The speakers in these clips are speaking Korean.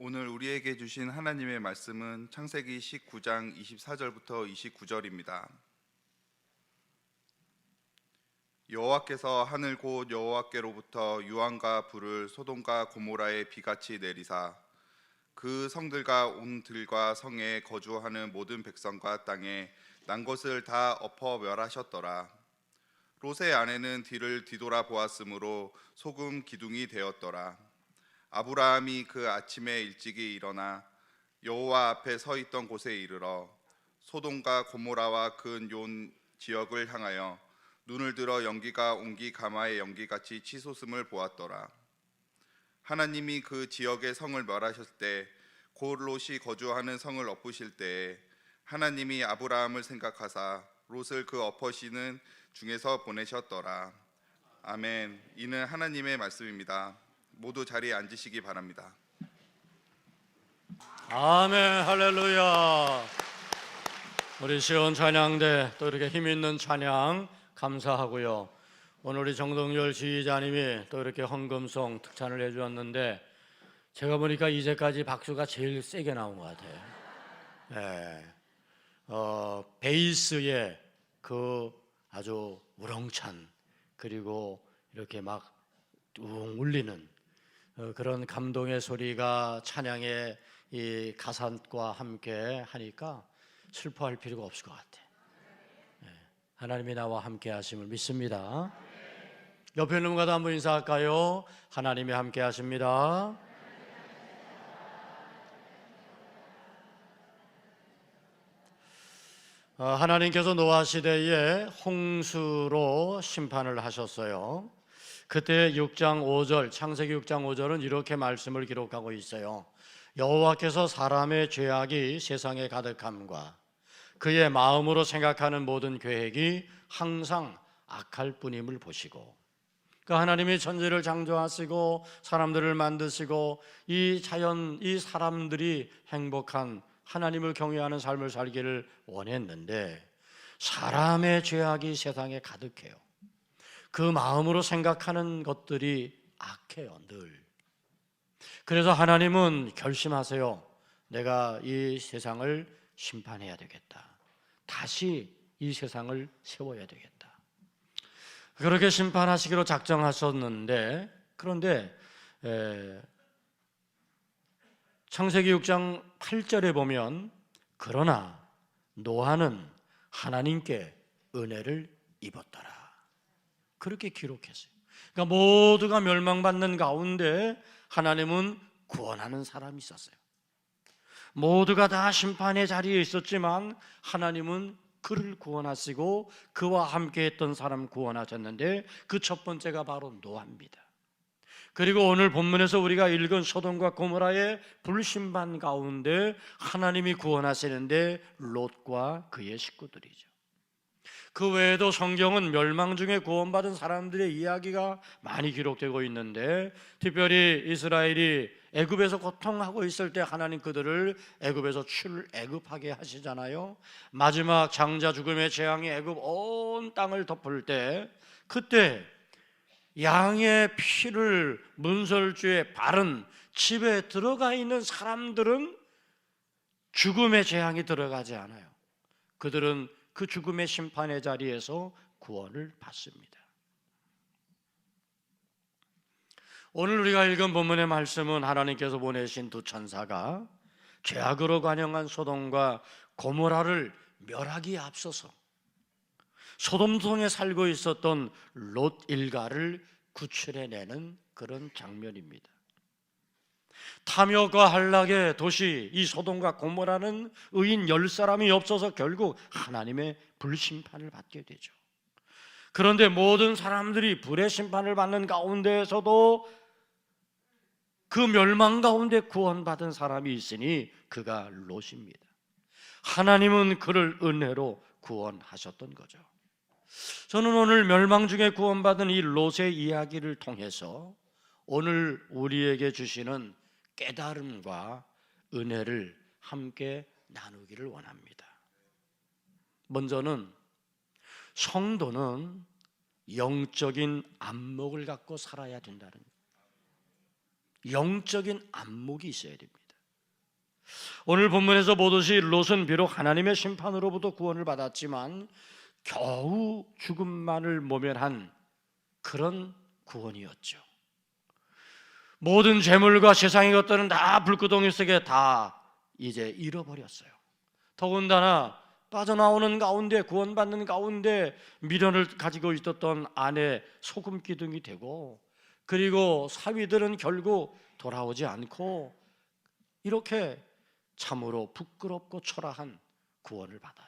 오늘 우리에게 주신 하나님의 말씀은 창세기 19장 24절부터 29절입니다. 여호와께서 하늘 곧 여호와께로부터 유황과 불을 소돔과 고모라에 비같이 내리사 그 성들과 온 들과 성에 거주하는 모든 백성과 땅에 난 것을 다 엎어 멸하셨더라. 롯의 아내는 뒤를 뒤돌아 보았으므로 소금 기둥이 되었더라. 아브라함이 그 아침에 일찍이 일어나 여호와 앞에 서 있던 곳에 이르러 소돔과 고모라와 그 온 지역을 향하여 눈을 들어 연기가 옹기 가마의 연기같이 치솟음을 보았더라. 하나님이 그 지역의 성을 멸하실 때 곧 롯이 거주하는 성을 엎으실 때에 하나님이 아브라함을 생각하사 롯을 그 엎으시는 중에서 보내셨더라. 아멘. 이는 하나님의 말씀입니다. 모두 자리에 앉으시기 바랍니다. 아멘. 할렐루야. 우리 시온 찬양대 또 이렇게 힘 있는 찬양 감사하고요. 오늘 우리 정동열 지휘자님이 또 이렇게 헌금송 특찬을 해주었는데 제가 보니까 이제까지 박수가 제일 세게 나온 것 같아요. 네. 베이스에 그 아주 우렁찬 그리고 이렇게 막 웅 울리는 그런 감동의 소리가 찬양의 이 가사과 함께 하니까 슬퍼할 필요가 없을 것 같아요. 하나님이 나와 함께 하심을 믿습니다. 옆에 있는 분과도 한번 인사할까요? 하나님이 함께 하십니다. 하나님께서 노아 시대에 홍수로 심판을 하셨어요. 그때 6장 5절, 창세기 6장 5절은 이렇게 말씀을 기록하고 있어요. 여호와께서 사람의 죄악이 세상에 가득함과 그의 마음으로 생각하는 모든 계획이 항상 악할 뿐임을 보시고, 그러니까 하나님이 천지를 창조하시고 사람들을 만드시고 이 자연, 이 사람들이 행복한 하나님을 경외하는 삶을 살기를 원했는데 사람의 죄악이 세상에 가득해요. 그 마음으로 생각하는 것들이 악해요, 늘. 그래서 하나님은 결심하세요. 내가 이 세상을 심판해야 되겠다. 다시 이 세상을 세워야 되겠다. 그렇게 심판하시기로 작정하셨는데, 그런데 창세기 6장 8절에 보면 그러나 노아는 하나님께 은혜를 입었더라. 그렇게 기록했어요. 그러니까 모두가 멸망받는 가운데 하나님은 구원하는 사람이 있었어요. 모두가 다 심판의 자리에 있었지만 하나님은 그를 구원하시고 그와 함께 했던 사람 구원하셨는데 그 첫 번째가 바로 노아입니다. 그리고 오늘 본문에서 우리가 읽은 소돔과 고모라의 불심판 가운데 하나님이 구원하시는데 롯과 그의 식구들이죠. 그 외에도 성경은 멸망 중에 구원받은 사람들의 이야기가 많이 기록되고 있는데, 특별히 이스라엘이 애굽에서 고통하고 있을 때 하나님 그들을 애굽에서 출애굽하게 하시잖아요. 마지막 장자 죽음의 재앙이 애굽 온 땅을 덮을 때, 그때 양의 피를 문설주에 바른 집에 들어가 있는 사람들은 죽음의 재앙이 들어가지 않아요. 그들은 그 죽음의 심판의 자리에서 구원을 받습니다. 오늘 우리가 읽은 본문의 말씀은 하나님께서 보내신 두 천사가 죄악으로 관영한 소돔과 고모라를 멸하기에 앞서서 소돔성에 살고 있었던 롯 일가를 구출해내는 그런 장면입니다. 탐욕과 한락의 도시 이 소돔과 고모라는 의인 10사람이 없어서 결국 하나님의 불심판을 받게 되죠. 그런데 모든 사람들이 불의 심판을 받는 가운데에서도 그 멸망 가운데 구원받은 사람이 있으니 그가 롯입니다. 하나님은 그를 은혜로 구원하셨던 거죠. 저는 오늘 멸망 중에 구원받은 이 롯의 이야기를 통해서 오늘 우리에게 주시는 깨달음과 은혜를 함께 나누기를 원합니다. 먼저는 성도는 영적인 안목을 갖고 살아야 된다는, 영적인 안목이 있어야 됩니다. 오늘 본문에서 보듯이 롯은 비록 하나님의 심판으로부터 구원을 받았지만 겨우 죽음만을 모면한 그런 구원이었죠. 모든 재물과 세상의 것들은 다 불구덩이 속에 다 이제 잃어버렸어요. 더군다나 빠져나오는 가운데, 구원받는 가운데 미련을 가지고 있었던 아내 소금 기둥이 되고, 그리고 사위들은 결국 돌아오지 않고 이렇게 참으로 부끄럽고 초라한 구원을 받아요.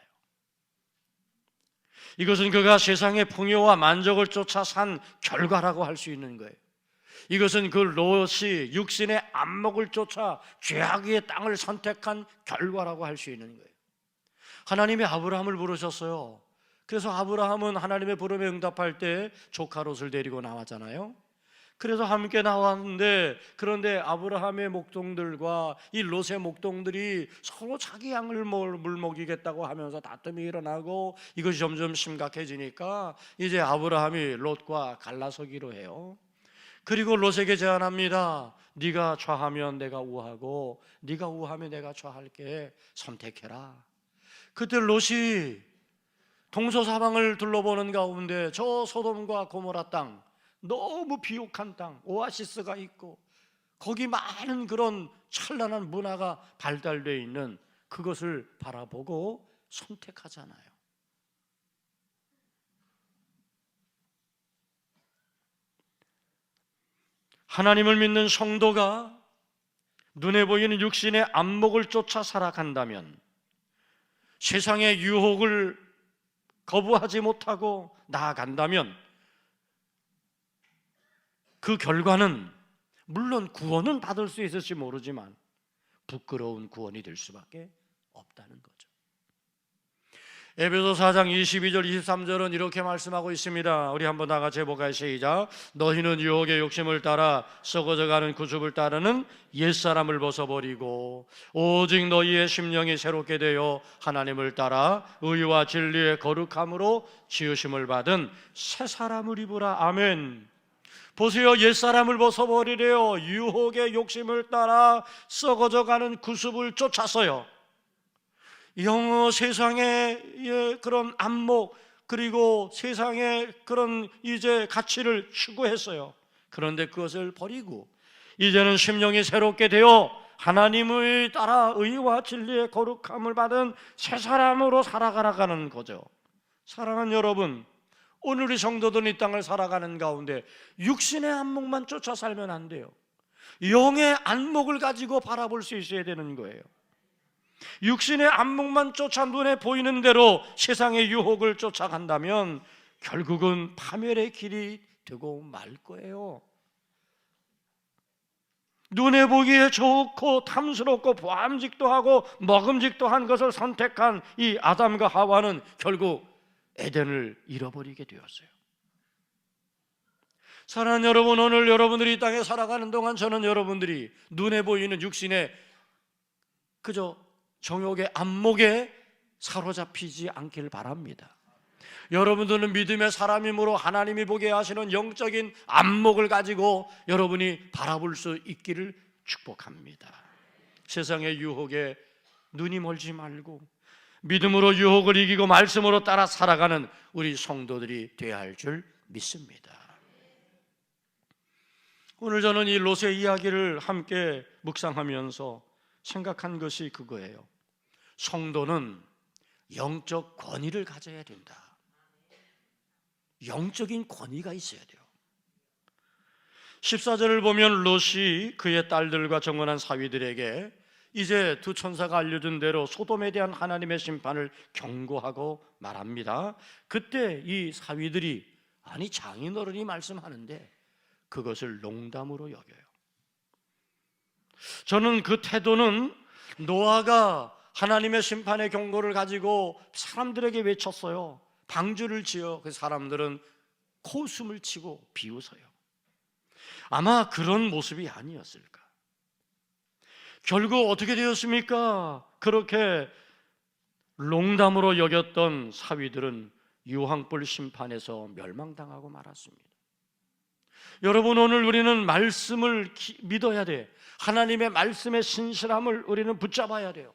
이것은 그가 세상의 풍요와 만족을 쫓아 산 결과라고 할 수 있는 거예요. 이것은 그 롯이 육신의 안목을 쫓아 죄악의 땅을 선택한 결과라고 할 수 있는 거예요. 하나님이 아브라함을 부르셨어요. 그래서 아브라함은 하나님의 부름에 응답할 때 조카 롯을 데리고 나왔잖아요. 그래서 함께 나왔는데, 그런데 아브라함의 목동들과 이 롯의 목동들이 서로 자기 양을 물먹이겠다고 하면서 다툼이 일어나고, 이것이 점점 심각해지니까 이제 아브라함이 롯과 갈라서기로 해요. 그리고 롯에게 제안합니다. 네가 좌하면 내가 우하고 네가 우하면 내가 좌할게. 선택해라. 그때 롯이 동서사방을 둘러보는 가운데 저 소돔과 고모라 땅, 너무 비옥한 땅, 오아시스가 있고 거기 많은 그런 찬란한 문화가 발달되어 있는 그것을 바라보고 선택하잖아요. 하나님을 믿는 성도가 눈에 보이는 육신의 안목을 쫓아 살아간다면, 세상의 유혹을 거부하지 못하고 나아간다면, 그 결과는 물론 구원은 받을 수 있을지 모르지만 부끄러운 구원이 될 수밖에 없다는 거죠. 에베소 4장 22절 23절은 이렇게 말씀하고 있습니다. 우리 한번 다 같이 해볼까요? 시작. 너희는 유혹의 욕심을 따라 썩어져가는 구습을 따르는 옛사람을 벗어버리고 오직 너희의 심령이 새롭게 되어 하나님을 따라 의와 진리의 거룩함으로 지으심을 받은 새 사람을 입으라. 아멘. 보세요. 옛사람을 벗어버리래요. 유혹의 욕심을 따라 썩어져가는 구습을 쫓았어요. 영어 세상의 그런 안목, 그리고 세상의 그런 이제 가치를 추구했어요. 그런데 그것을 버리고 이제는 심령이 새롭게 되어 하나님을 따라 의와 진리의 거룩함을 받은 새 사람으로 살아가는 거죠. 사랑하는 여러분, 오늘 우리 성도들은 이 땅을 살아가는 가운데 육신의 안목만 쫓아 살면 안 돼요. 영의 안목을 가지고 바라볼 수 있어야 되는 거예요. 육신의 안목만 쫓아 눈에 보이는 대로 세상의 유혹을 쫓아간다면 결국은 파멸의 길이 되고 말 거예요. 눈에 보기에 좋고 탐스럽고 보암직도 하고 먹음직도 한 것을 선택한 이 아담과 하와는 결국 에덴을 잃어버리게 되었어요. 사랑하는 여러분, 오늘 여러분들이 이 땅에 살아가는 동안 저는 여러분들이 눈에 보이는 육신의 그저 정욕의 안목에 사로잡히지 않기를 바랍니다. 여러분들은 믿음의 사람이므로 하나님이 보게 하시는 영적인 안목을 가지고 여러분이 바라볼 수 있기를 축복합니다. 세상의 유혹에 눈이 멀지 말고 믿음으로 유혹을 이기고 말씀으로 따라 살아가는 우리 성도들이 되어야 할 줄 믿습니다. 오늘 저는 이 롯의 이야기를 함께 묵상하면서 생각한 것이 그거예요. 성도는 영적 권위를 가져야 된다. 영적인 권위가 있어야 돼요. 14절을 보면 롯이 그의 딸들과 정언한 사위들에게 이제 두 천사가 알려준 대로 소돔에 대한 하나님의 심판을 경고하고 말합니다. 그때 이 사위들이, 아니 장인어른이 말씀하는데 그것을 농담으로 여겨요. 저는 그 태도는 노아가 하나님의 심판의 경고를 가지고 사람들에게 외쳤어요. 방주를 지어 그 사람들은 코웃음을 치고 비웃어요. 아마 그런 모습이 아니었을까. 결국 어떻게 되었습니까? 그렇게 농담으로 여겼던 사위들은 유황불 심판에서 멸망당하고 말았습니다. 여러분, 오늘 우리는 말씀을 믿어야 돼. 하나님의 말씀의 신실함을 우리는 붙잡아야 돼요.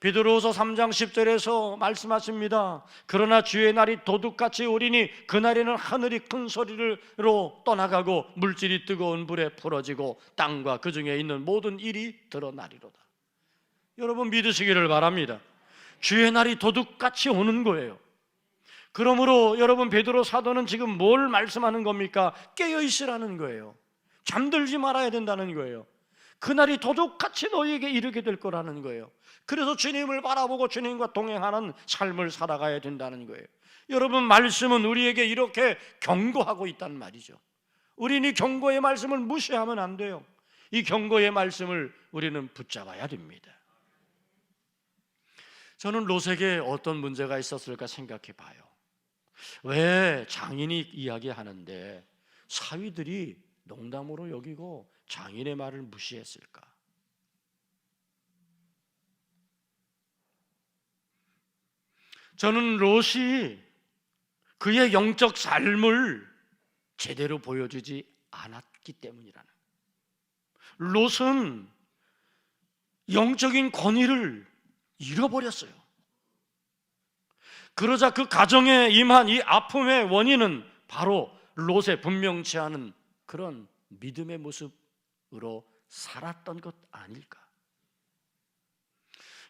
베드로후서 3장 10절에서 말씀하십니다. 그러나 주의 날이 도둑같이 오리니 그날에는 하늘이 큰 소리로 떠나가고 물질이 뜨거운 불에 풀어지고 땅과 그 중에 있는 모든 일이 드러나리로다. 여러분, 믿으시기를 바랍니다. 주의 날이 도둑같이 오는 거예요. 그러므로 여러분, 베드로 사도는 지금 뭘 말씀하는 겁니까? 깨어 있으라는 거예요. 잠들지 말아야 된다는 거예요. 그날이 도둑같이 너희에게 이르게 될 거라는 거예요. 그래서 주님을 바라보고 주님과 동행하는 삶을 살아가야 된다는 거예요. 여러분, 말씀은 우리에게 이렇게 경고하고 있단 말이죠. 우리는 이 경고의 말씀을 무시하면 안 돼요. 이 경고의 말씀을 우리는 붙잡아야 됩니다. 저는 롯에게 어떤 문제가 있었을까 생각해 봐요. 왜 장인이 이야기하는데 사위들이 농담으로 여기고 장인의 말을 무시했을까? 저는 롯이 그의 영적 삶을 제대로 보여주지 않았기 때문이라는 거예요. 롯은 영적인 권위를 잃어버렸어요. 그러자 그 가정에 임한 이 아픔의 원인은 바로 롯의 분명치 않은 그런 믿음의 모습으로 살았던 것 아닐까?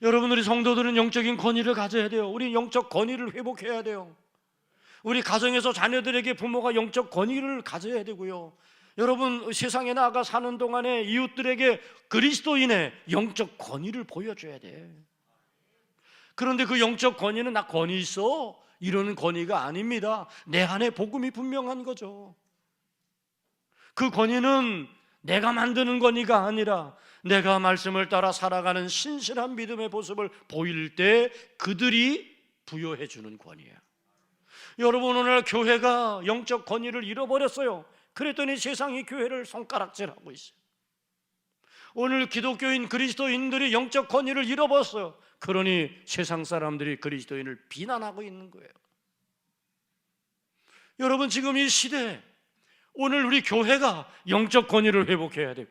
여러분, 우리 성도들은 영적인 권위를 가져야 돼요. 우리 영적 권위를 회복해야 돼요. 우리 가정에서 자녀들에게 부모가 영적 권위를 가져야 되고요. 여러분, 세상에 나가 사는 동안에 이웃들에게 그리스도인의 영적 권위를 보여줘야 돼. 그런데 그 영적 권위는 나 권위 있어 이러는 권위가 아닙니다. 내 안에 복음이 분명한 거죠. 그 권위는 내가 만드는 권위가 아니라 내가 말씀을 따라 살아가는 신실한 믿음의 모습을 보일 때 그들이 부여해 주는 권위예요. 여러분, 오늘 교회가 영적 권위를 잃어버렸어요. 그랬더니 세상이 교회를 손가락질하고 있어요. 오늘 기독교인 그리스도인들이 영적 권위를 잃어버렸어요. 그러니 세상 사람들이 그리스도인을 비난하고 있는 거예요. 여러분, 지금 이 시대에 오늘 우리 교회가 영적 권위를 회복해야 되고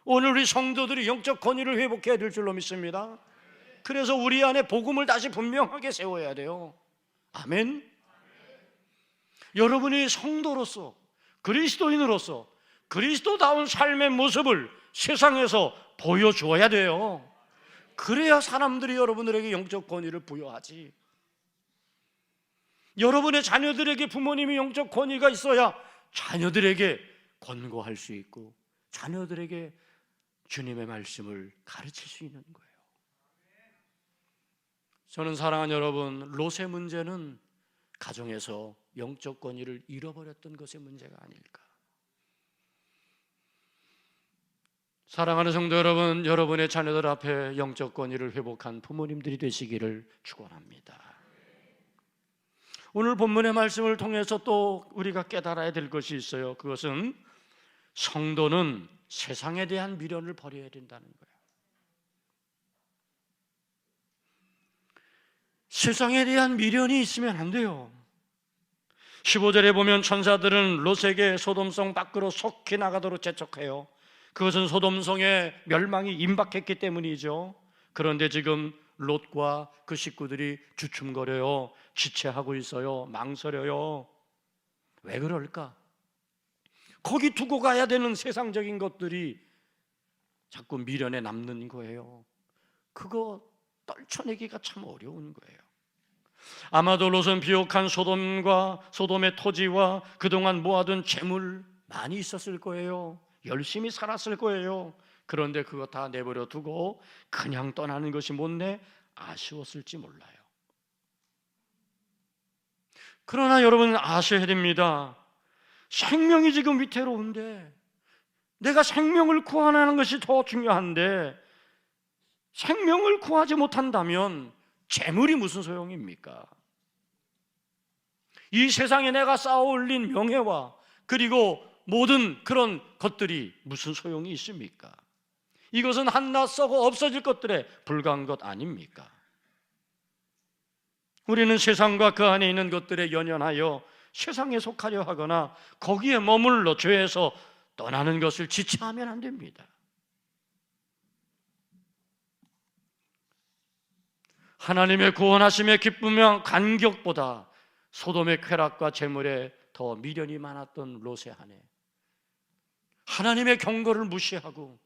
오늘 우리 성도들이 영적 권위를 회복해야 될 줄로 믿습니다. 그래서 우리 안에 복음을 다시 분명하게 세워야 돼요. 아멘. 여러분이 성도로서 그리스도인으로서 그리스도다운 삶의 모습을 세상에서 보여줘야 돼요. 그래야 사람들이 여러분들에게 영적 권위를 부여하지. 여러분의 자녀들에게 부모님이 영적 권위가 있어야 자녀들에게 권고할 수 있고 자녀들에게 주님의 말씀을 가르칠 수 있는 거예요. 저는 사랑하는 여러분, 롯의 문제는 가정에서 영적 권위를 잃어버렸던 것의 문제가 아닐까. 사랑하는 성도 여러분, 여러분의 자녀들 앞에 영적 권위를 회복한 부모님들이 되시기를 축원합니다. 오늘 본문의 말씀을 통해서 또 우리가 깨달아야 될 것이 있어요. 그것은 성도는 세상에 대한 미련을 버려야 된다는 거예요. 세상에 대한 미련이 있으면 안 돼요. 15절에 보면 천사들은 롯에게 소돔성 밖으로 속히 나가도록 재촉해요. 그것은 소돔성의 멸망이 임박했기 때문이죠. 그런데 지금 롯과 그 식구들이 주춤거려요. 지체하고 있어요. 망설여요. 왜 그럴까? 거기 두고 가야 되는 세상적인 것들이 자꾸 미련에 남는 거예요. 그거 떨쳐내기가 참 어려운 거예요. 아마도 롯은 비옥한 소돔의 토지와 그동안 모아둔 재물 많이 있었을 거예요. 열심히 살았을 거예요. 그런데 그거 다 내버려 두고 그냥 떠나는 것이 못내 아쉬웠을지 몰라요. 그러나 여러분 아셔야 됩니다. 생명이 지금 위태로운데 내가 생명을 구하는 것이 더 중요한데 생명을 구하지 못한다면 재물이 무슨 소용입니까? 이 세상에 내가 쌓아올린 명예와 그리고 모든 그런 것들이 무슨 소용이 있습니까? 이것은 한낱 썩어 없어질 것들에 불과한 것 아닙니까? 우리는 세상과 그 안에 있는 것들에 연연하여 세상에 속하려 하거나 거기에 머물러 죄에서 떠나는 것을 지체하면 안 됩니다. 하나님의 구원하심에 기쁘며 간격보다 소돔의 쾌락과 재물에 더 미련이 많았던 롯의 아내, 하나님의 경고를 무시하고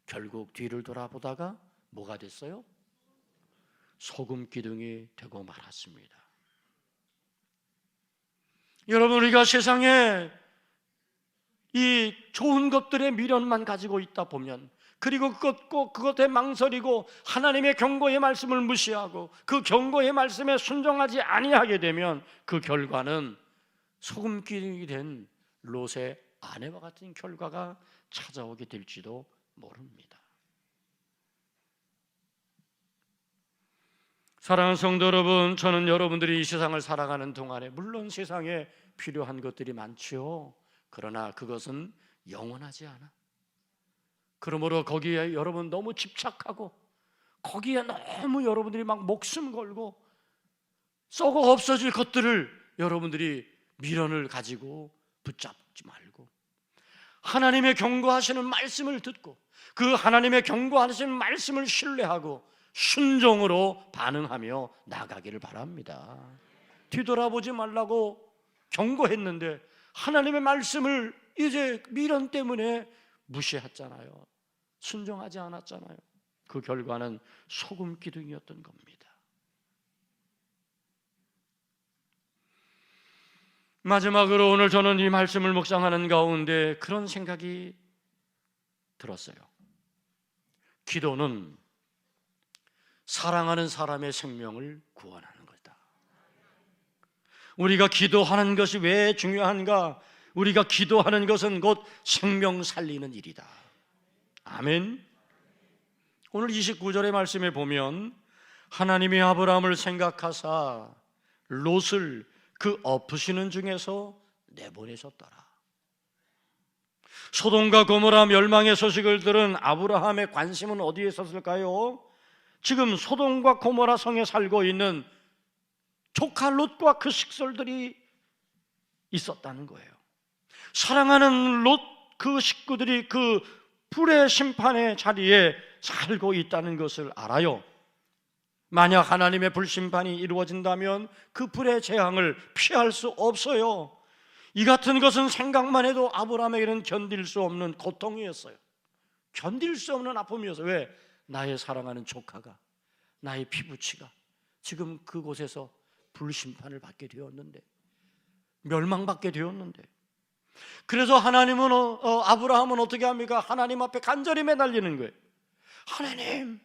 결국 뒤를 돌아보다가 뭐가 됐어요? 소금 기둥이 되고 말았습니다. 여러분, 우리가 세상에 이 좋은 것들의 미련만 가지고 있다 보면, 그리고 그것에 망설이고 하나님의 경고의 말씀을 무시하고 그 경고의 말씀에 순종하지 아니하게 되면 그 결과는 소금 기둥이 된 롯의 아내와 같은 결과가 찾아오게 될지도 모릅니다. 사랑하는 성도 여러분, 저는 여러분들이 이 세상을 살아가는 동안에 물론 세상에 필요한 것들이 많지요. 그러나 그것은 영원하지 않아. 그러므로 거기에 여러분 너무 집착하고 거기에 너무 여러분들이 막 목숨 걸고 썩어 없어질 것들을 여러분들이 미련을 가지고 붙잡지 말고 하나님의 경고하시는 말씀을 듣고 그 하나님의 경고하시는 말씀을 신뢰하고 순종으로 반응하며 나가기를 바랍니다. 뒤돌아보지 말라고 경고했는데 하나님의 말씀을 이제 미련 때문에 무시했잖아요. 순종하지 않았잖아요. 그 결과는 소금 기둥이었던 겁니다. 마지막으로 오늘 저는 이 말씀을 묵상하는 가운데 그런 생각이 들었어요. 기도는 사랑하는 사람의 생명을 구원하는 것이다. 우리가 기도하는 것이 왜 중요한가? 우리가 기도하는 것은 곧 생명 살리는 일이다. 아멘. 오늘 29절의 말씀에 보면 하나님이 아브라함을 생각하사 롯을 그 엎으시는 중에서 내보내셨더라. 소돔과 고모라 멸망의 소식을 들은 아브라함의 관심은 어디에 있었을까요? 지금 소돔과 고모라 성에 살고 있는 조카 롯과 그 식솔들이 있었다는 거예요. 사랑하는 롯 그 식구들이 그 불의 심판의 자리에 살고 있다는 것을 알아요. 만약 하나님의 불심판이 이루어진다면 그 불의 재앙을 피할 수 없어요. 이 같은 것은 생각만 해도 아브라함에게는 견딜 수 없는 고통이었어요. 견딜 수 없는 아픔이었어요. 왜? 나의 사랑하는 조카가, 나의 피부치가 지금 그곳에서 불심판을 받게 되었는데, 멸망받게 되었는데, 그래서 하나님은 아브라함은 어떻게 합니까? 하나님 앞에 간절히 매달리는 거예요. 하나님,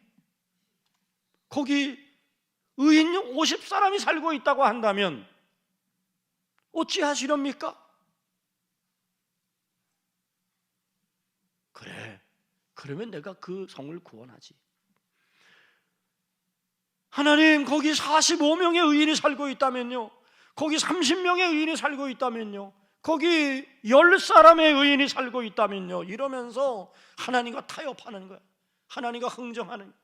거기 의인 50사람이 살고 있다고 한다면 어찌하시렵니까? 그래, 그러면 내가 그 성을 구원하지. 하나님, 거기 45명의 의인이 살고 있다면요, 거기 30명의 의인이 살고 있다면요, 거기 10사람의 의인이 살고 있다면요, 이러면서 하나님과 타협하는 거야. 하나님과 흥정하는 거야.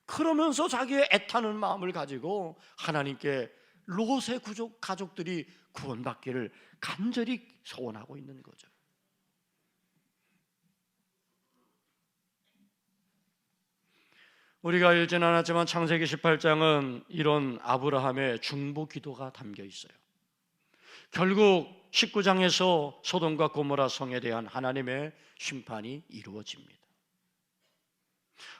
그러면서 자기의 애타는 마음을 가지고 하나님께 롯의 가족들이 구원받기를 간절히 소원하고 있는 거죠. 우리가 읽지는 않았지만 창세기 18장은 이런 아브라함의 중보 기도가 담겨 있어요. 결국 19장에서 소돔과 고모라 성에 대한 하나님의 심판이 이루어집니다.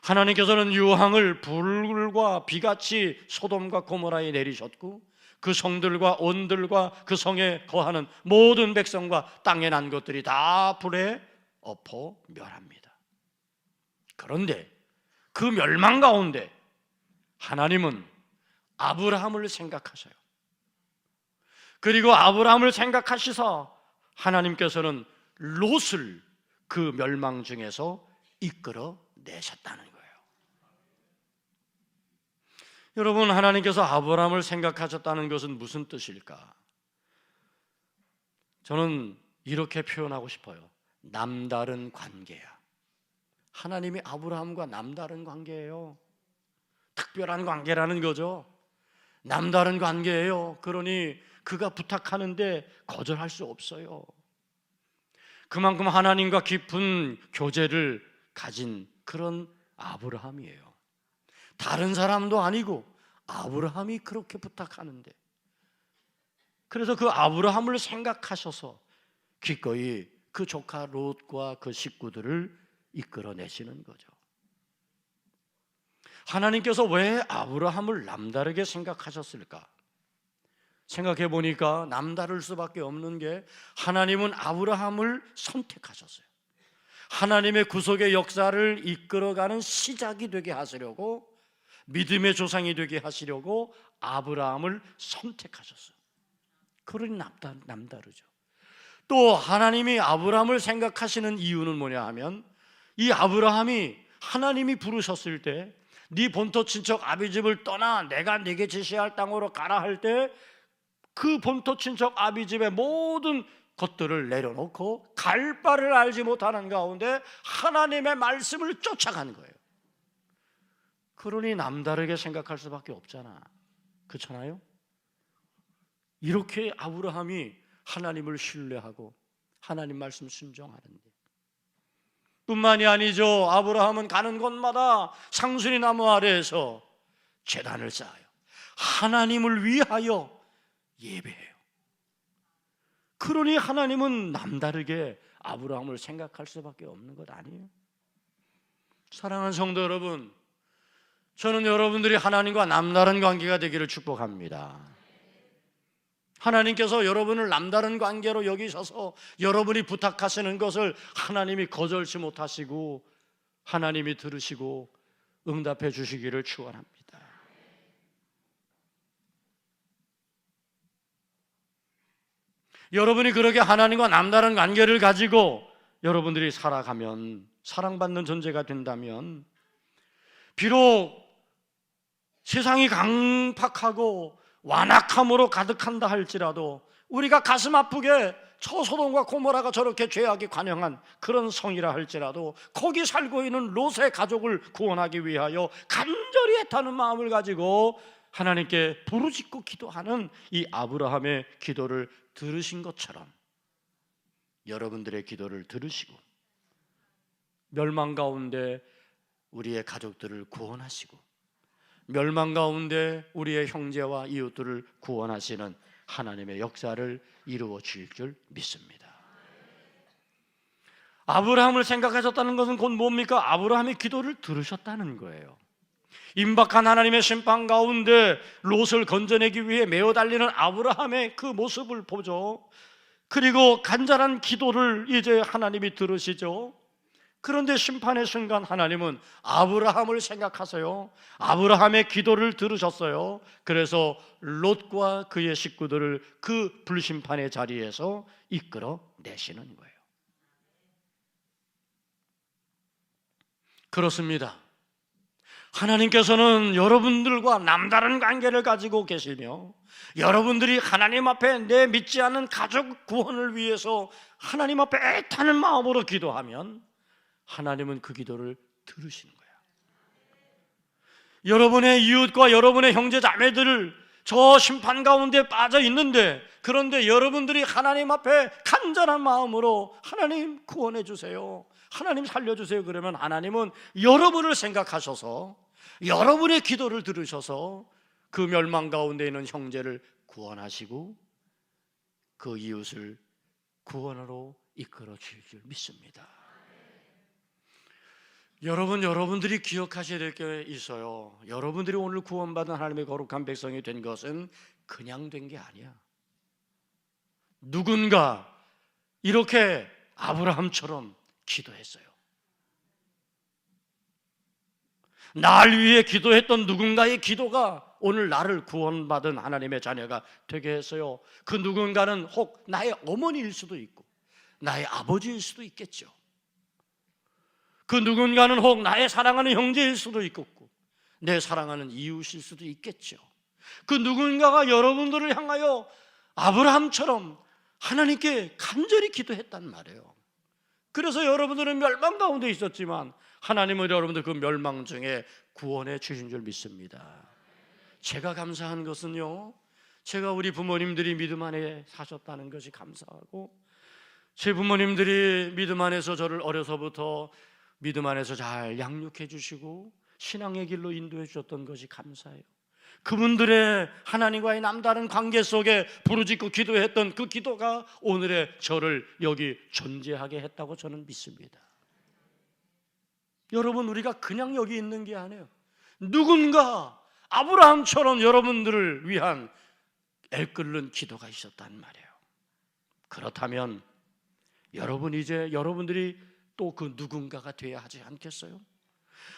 하나님께서는 유황을 불과 비같이 소돔과 고모라에 내리셨고 그 성들과 온들과 그 성에 거하는 모든 백성과 땅에 난 것들이 다 불에 엎어 멸합니다. 그런데 그 멸망 가운데 하나님은 아브라함을 생각하셔요. 그리고 아브라함을 생각하시사 하나님께서는 롯을 그 멸망 중에서 이끌어 내셨다는 거예요. 여러분, 하나님께서 아브라함을 생각하셨다는 것은 무슨 뜻일까? 저는 이렇게 표현하고 싶어요. 남다른 관계야. 하나님이 아브라함과 남다른 관계예요. 특별한 관계라는 거죠. 남다른 관계예요. 그러니 그가 부탁하는데 거절할 수 없어요. 그만큼 하나님과 깊은 교제를 가진 그런 아브라함이에요. 다른 사람도 아니고 아브라함이 그렇게 부탁하는데, 그래서 그 아브라함을 생각하셔서 기꺼이 그 조카 롯과 그 식구들을 이끌어내시는 거죠. 하나님께서 왜 아브라함을 남다르게 생각하셨을까? 생각해 보니까 남다를 수밖에 없는 게, 하나님은 아브라함을 선택하셨어요. 하나님의 구속의 역사를 이끌어가는 시작이 되게 하시려고, 믿음의 조상이 되게 하시려고 아브라함을 선택하셨어요. 그러니 남다르죠. 또 하나님이 아브라함을 생각하시는 이유는 뭐냐 하면, 이 아브라함이 하나님이 부르셨을 때 네 본토 친척 아비 집을 떠나 내가 네게 지시할 땅으로 가라 할 때, 그 본토 친척 아비 집의 모든 것들을 내려놓고 갈 바를 알지 못하는 가운데 하나님의 말씀을 쫓아간 거예요. 그러니 남다르게 생각할 수밖에 없잖아. 그렇잖아요? 이렇게 아브라함이 하나님을 신뢰하고 하나님 말씀 순종하는데, 뿐만이 아니죠. 아브라함은 가는 곳마다 상수리 나무 아래에서 제단을 쌓아요. 하나님을 위하여 예배해요. 그러니 하나님은 남다르게 아브라함을 생각할 수밖에 없는 것 아니에요? 사랑하는 성도 여러분, 저는 여러분들이 하나님과 남다른 관계가 되기를 축복합니다. 하나님께서 여러분을 남다른 관계로 여기셔서 여러분이 부탁하시는 것을 하나님이 거절치 못하시고 하나님이 들으시고 응답해 주시기를 축원합니다. 여러분이 그렇게 하나님과 남다른 관계를 가지고 여러분들이 살아가면, 사랑받는 존재가 된다면, 비록 세상이 강팍하고 완악함으로 가득한다 할지라도 우리가 가슴 아프게 저 소돔과 고모라가 저렇게 죄악이 관영한 그런 성이라 할지라도 거기 살고 있는 롯의 가족을 구원하기 위하여 간절히 애타는 마음을 가지고 하나님께 부르짖고 기도하는 이 아브라함의 기도를 들으신 것처럼 여러분들의 기도를 들으시고 멸망 가운데 우리의 가족들을 구원하시고 멸망 가운데 우리의 형제와 이웃들을 구원하시는 하나님의 역사를 이루어 주실 줄 믿습니다. 아브라함을 생각하셨다는 것은 곧 뭡니까? 아브라함의 기도를 들으셨다는 거예요. 임박한 하나님의 심판 가운데 롯을 건져내기 위해 메어 달리는 아브라함의 그 모습을 보죠. 그리고 간절한 기도를 이제 하나님이 들으시죠. 그런데 심판의 순간 하나님은 아브라함을 생각하세요. 아브라함의 기도를 들으셨어요. 그래서 롯과 그의 식구들을 그 불심판의 자리에서 이끌어 내시는 거예요. 그렇습니다. 하나님께서는 여러분들과 남다른 관계를 가지고 계시며 여러분들이 하나님 앞에 내 믿지 않는 가족 구원을 위해서 하나님 앞에 애타는 마음으로 기도하면 하나님은 그 기도를 들으시는 거야. 여러분의 이웃과 여러분의 형제 자매들을 저 심판 가운데 빠져 있는데, 그런데 여러분들이 하나님 앞에 간절한 마음으로 하나님 구원해 주세요, 하나님 살려주세요 그러면 하나님은 여러분을 생각하셔서 여러분의 기도를 들으셔서 그 멸망 가운데 있는 형제를 구원하시고 그 이웃을 구원으로 이끌어 주실 줄 믿습니다. 여러분들이 기억하셔야 될 게 있어요. 여러분들이 오늘 구원받은 하나님의 거룩한 백성이 된 것은 그냥 된 게 아니야. 누군가 이렇게 아브라함처럼 기도했어요. 날 위해 기도했던 누군가의 기도가 오늘 나를 구원받은 하나님의 자녀가 되게 했어요. 그 누군가는 혹 나의 어머니일 수도 있고 나의 아버지일 수도 있겠죠. 그 누군가는 혹 나의 사랑하는 형제일 수도 있겠고 내 사랑하는 이웃일 수도 있겠죠. 그 누군가가 여러분들을 향하여 아브라함처럼 하나님께 간절히 기도했단 말이에요. 그래서 여러분들은 멸망 가운데 있었지만 하나님은 여러분들 그 멸망 중에 구원해 주신 줄 믿습니다. 제가 감사한 것은요, 제가 우리 부모님들이 믿음 안에 사셨다는 것이 감사하고, 제 부모님들이 믿음 안에서 저를 어려서부터 믿음 안에서 잘 양육해 주시고 신앙의 길로 인도해 주셨던 것이 감사해요. 그분들의 하나님과의 남다른 관계 속에 부르짖고 기도했던 그 기도가 오늘의 저를 여기 존재하게 했다고 저는 믿습니다. 여러분, 우리가 그냥 여기 있는 게 아니에요. 누군가 아브라함처럼 여러분들을 위한 애끓는 기도가 있었단 말이에요. 그렇다면 여러분, 이제 여러분들이 또 그 누군가가 되어야 하지 않겠어요?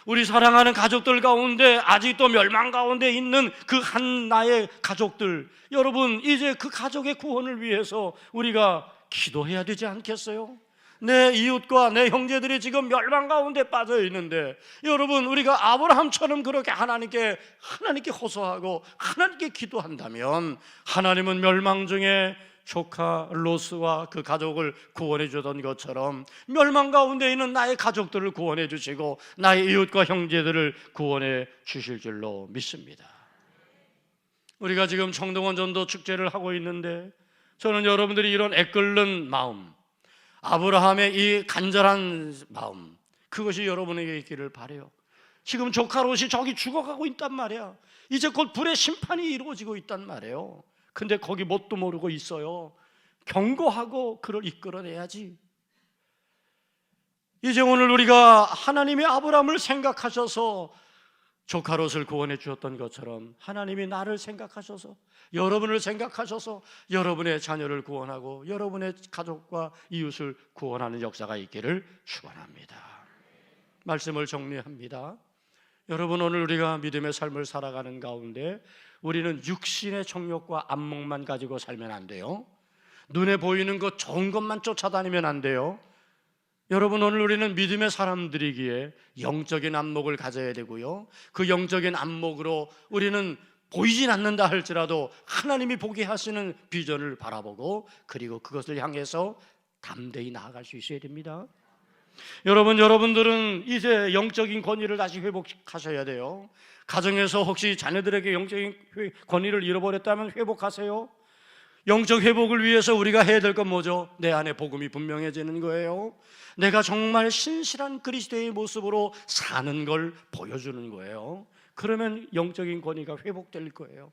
우리 사랑하는 가족들 가운데 아직도 멸망 가운데 있는 그 한 나의 가족들, 여러분, 이제 그 가족의 구원을 위해서 우리가 기도해야 되지 않겠어요? 내 이웃과 내 형제들이 지금 멸망 가운데 빠져 있는데, 여러분, 우리가 아브라함처럼 그렇게 하나님께 호소하고 하나님께 기도한다면 하나님은 멸망 중에 조카 롯과 그 가족을 구원해 주던 것처럼 멸망 가운데 있는 나의 가족들을 구원해 주시고 나의 이웃과 형제들을 구원해 주실 줄로 믿습니다. 우리가 지금 청동원 전도 축제를 하고 있는데, 저는 여러분들이 이런 애끓는 마음, 아브라함의 이 간절한 마음, 그것이 여러분에게 있기를 바라요. 지금 조카 롯이 저기 죽어가고 있단 말이야. 이제 곧 불의 심판이 이루어지고 있단 말이에요. 근데 거기 뭣도 모르고 있어요. 경고하고 그를 이끌어내야지. 이제 오늘 우리가 하나님이 아브라함을 생각하셔서 조카 롯을 구원해 주었던 것처럼 하나님이 나를 생각하셔서, 여러분을 생각하셔서 여러분의 자녀를 구원하고 여러분의 가족과 이웃을 구원하는 역사가 있기를 축원합니다. 말씀을 정리합니다. 여러분, 오늘 우리가 믿음의 삶을 살아가는 가운데 우리는 육신의 정욕과 안목만 가지고 살면 안 돼요. 눈에 보이는 것 좋은 것만 쫓아다니면 안 돼요. 여러분, 오늘 우리는 믿음의 사람들이기에 영적인 안목을 가져야 되고요, 그 영적인 안목으로 우리는 보이진 않는다 할지라도 하나님이 보게 하시는 비전을 바라보고, 그리고 그것을 향해서 담대히 나아갈 수 있어야 됩니다. 여러분들은 이제 영적인 권위를 다시 회복하셔야 돼요. 가정에서 혹시 자녀들에게 영적인 권위를 잃어버렸다면 회복하세요. 영적 회복을 위해서 우리가 해야 될 건 뭐죠? 내 안에 복음이 분명해지는 거예요. 내가 정말 신실한 그리스도의 모습으로 사는 걸 보여주는 거예요. 그러면 영적인 권위가 회복될 거예요.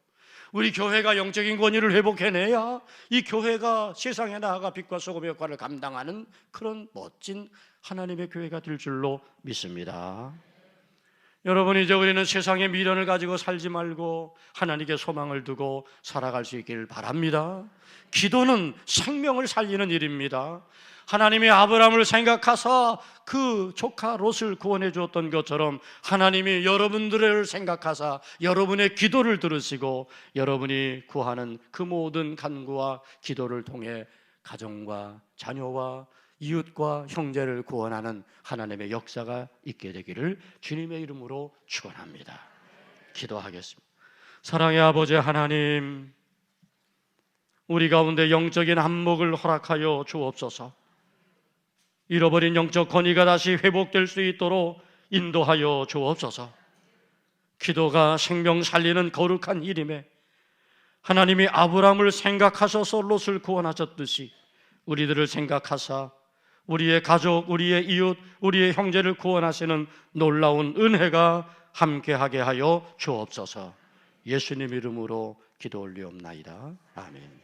우리 교회가 영적인 권위를 회복해내야 이 교회가 세상에 나아가 빛과 소금의 역할을 감당하는 그런 멋진 하나님의 교회가 될 줄로 믿습니다. 여러분, 이제 우리는 세상의 미련을 가지고 살지 말고 하나님께 소망을 두고 살아갈 수 있기를 바랍니다. 기도는 생명을 살리는 일입니다. 하나님이 아브라함을 생각하사 그 조카 롯을 구원해 주었던 것처럼 하나님이 여러분들을 생각하사 여러분의 기도를 들으시고 여러분이 구하는 그 모든 간구와 기도를 통해 가정과 자녀와 이웃과 형제를 구원하는 하나님의 역사가 있게 되기를 주님의 이름으로 축원합니다. 기도하겠습니다. 사랑의 아버지 하나님, 우리 가운데 영적인 안목을 허락하여 주옵소서. 잃어버린 영적 권위가 다시 회복될 수 있도록 인도하여 주옵소서. 기도가 생명 살리는 거룩한 일임에 하나님이 아브라함을 생각하셔서 롯을 구원하셨듯이 우리들을 생각하사 우리의 가족, 우리의 이웃, 우리의 형제를 구원하시는 놀라운 은혜가 함께하게 하여 주옵소서. 예수님 이름으로 기도 올리옵나이다. 아멘.